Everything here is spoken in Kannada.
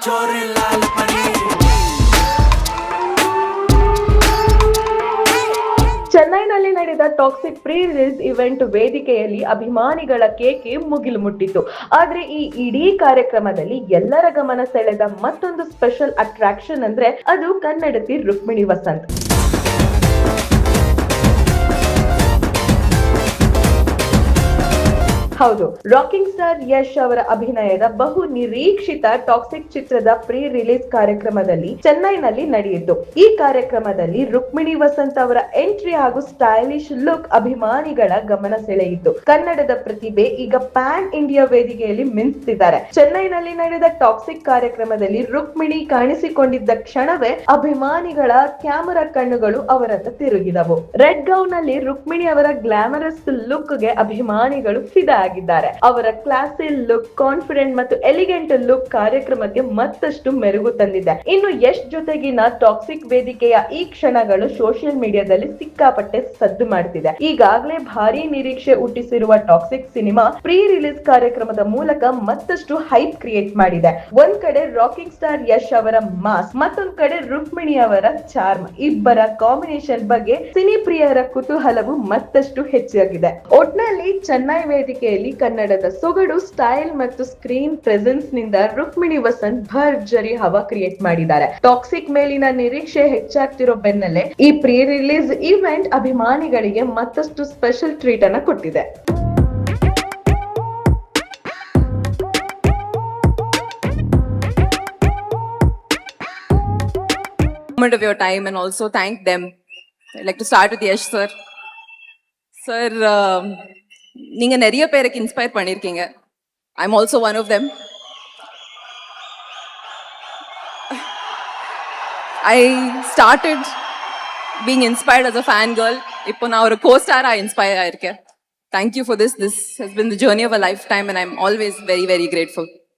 छोरे लाल परी ಚೆನ್ನೈನಲ್ಲಿ ನಡೆದ ಟಾಕ್ಸಿಕ್ ಪ್ರೀ ರಿಲೀಸ್ ಇವೆಂಟ್ ವೇದಿಕೆಯಲ್ಲಿ ಅಭಿಮಾನಿಗಳ ಕೇಕೆ ಮುಗಿಲು ಮುಟ್ಟಿತ್ತು. ಆದ್ರೆ ಈ ಇಡೀ ಕಾರ್ಯಕ್ರಮದಲ್ಲಿ ಎಲ್ಲರ ಗಮನ ಸೆಳೆದ ಮತ್ತೊಂದು ಸ್ಪೆಷಲ್ ಅಟ್ರಾಕ್ಷನ್ ಅಂದ್ರೆ ಅದು ಕನ್ನಡತಿ ರುಕ್ಮಿಣಿ ವಸಂತ್. ಹೌದು, ರಾಕಿಂಗ್ ಸ್ಟಾರ್ ಯಶ್ ಅವರ ಅಭಿನಯದ ಬಹು ನಿರೀಕ್ಷಿತ ಟಾಕ್ಸಿಕ್ ಚಿತ್ರದ ಪ್ರೀ ರಿಲೀಸ್ ಕಾರ್ಯಕ್ರಮದಲ್ಲಿ ಚೆನ್ನೈನಲ್ಲಿ ನಡೆಯಿತು. ಈ ಕಾರ್ಯಕ್ರಮದಲ್ಲಿ ರುಕ್ಮಿಣಿ ವಸಂತ್ ಅವರ ಎಂಟ್ರಿ ಹಾಗೂ ಸ್ಟೈಲಿಶ್ ಲುಕ್ ಅಭಿಮಾನಿಗಳ ಗಮನ ಸೆಳೆಯಿತು. ಕನ್ನಡದ ಪ್ರತಿಭೆ ಈಗ ಪ್ಯಾನ್ ಇಂಡಿಯಾ ವೇದಿಕೆಯಲ್ಲಿ ಮಿಂಚ್ತಿದ್ದಾರೆ. ಚೆನ್ನೈನಲ್ಲಿ ನಡೆದ ಟಾಕ್ಸಿಕ್ ಕಾರ್ಯಕ್ರಮದಲ್ಲಿ ರುಕ್ಮಿಣಿ ಕಾಣಿಸಿಕೊಂಡಿದ್ದ ಕ್ಷಣವೇ ಅಭಿಮಾನಿಗಳ ಕ್ಯಾಮೆರಾ ಕಣ್ಣುಗಳು ಅವರತ್ತ ತಿರುಗಿದವು. ರೆಡ್ ಗೌನ್ ನಲ್ಲಿ ರುಕ್ಮಿಣಿ ಅವರ ಗ್ಲಾಮರಸ್ ಲುಕ್ ಗೆ ಅಭಿಮಾನಿಗಳು ಫಿದಾ ಆಗಿದ್ದಾರೆ. ಅವರ ಕ್ಲಾಸಿ ಲುಕ್, ಕಾನ್ಫಿಡೆಂಟ್ ಮತ್ತು ಎಲಿಗೆಂಟ್ ಲುಕ್ ಕಾರ್ಯಕ್ರಮಕ್ಕೆ ಮತ್ತಷ್ಟು ಮೆರುಗು ತಂದಿದೆ. ಇನ್ನು ಯಶ್ ಜೊತೆಗಿನ ಟಾಕ್ಸಿಕ್ ವೇದಿಕೆಯ ಈ ಕ್ಷಣಗಳು ಸೋಷಿಯಲ್ ಮೀಡಿಯಾದಲ್ಲಿ ಸಿಕ್ಕಾಪಟ್ಟೆ ಸದ್ದು ಮಾಡ್ತಿದೆ. ಈಗಾಗಲೇ ಭಾರಿ ನಿರೀಕ್ಷೆ ಹುಟ್ಟಿಸಿರುವ ಟಾಕ್ಸಿಕ್ ಸಿನಿಮಾ ಪ್ರೀ ರಿಲೀಸ್ ಕಾರ್ಯಕ್ರಮದ ಮೂಲಕ ಮತ್ತಷ್ಟು ಹೈಪ್ ಕ್ರಿಯೇಟ್ ಮಾಡಿದೆ. ಒಂದ್ ಕಡೆ ರಾಕಿಂಗ್ ಸ್ಟಾರ್ ಯಶ್ ಅವರ ಮಾಸ್, ಮತ್ತೊಂದ್ ಕಡೆ ರುಕ್ಮಿಣಿ ಅವರ ಚಾರ್ಮ್, ಇಬ್ಬರ ಕಾಂಬಿನೇಷನ್ ಬಗ್ಗೆ ಸಿನಿ ಪ್ರಿಯರ ಕುತೂಹಲವು ಮತ್ತಷ್ಟು ಹೆಚ್ಚಾಗಿದೆ. ಒಟ್ನಲ್ಲಿ ಚೆನ್ನೈ ವೇದಿಕೆಯಲ್ಲಿ ಕನ್ನಡದ ಸೊಗಡು, ಸ್ಟೈಲ್ ಮತ್ತು ಸ್ಕ್ರೀನ್ ಪ್ರೆಸೆನ್ಸ್ ನಿಂದ ರುಕ್ಮಿಣಿ ವಸಂತ್ ಭರ್ಜರಿ ಹವಾ ಕ್ರಿಯೇಟ್ ಮಾಡಿದ್ದಾರೆ. ಟಾಕ್ಸಿಕ್ ಮೇಲಿನ ನಿರೀಕ್ಷೆ ಹೆಚ್ಚಾಗ್ತಿರೋ ಬೆನ್ನಲ್ಲೇ ಈ ಪ್ರೀ ರಿಲೀಸ್ ಇವೆಂಟ್ ಅಭಿಮಾನಿಗಳಿಗೆ ಮತ್ತಷ್ಟು ಸ್ಪೆಷಲ್ ಟ್ರೀಟ್ ಅನ್ನ ಕೊಟ್ಟಿದೆ. Moment of your time and also thank them. I'd like to start with Yash sir. Sir, நீங்க நிறைய பேருக்கு இன்ஸ்பயர் பண்ணிருக்கீங்க. I'm also one of them. I started being inspired as a fan girl. இப்போ நான் ஒரு co-star inspire ஆயிருக்கேன். Thank you for this. This has been the journey of a lifetime and I'm always very, very grateful.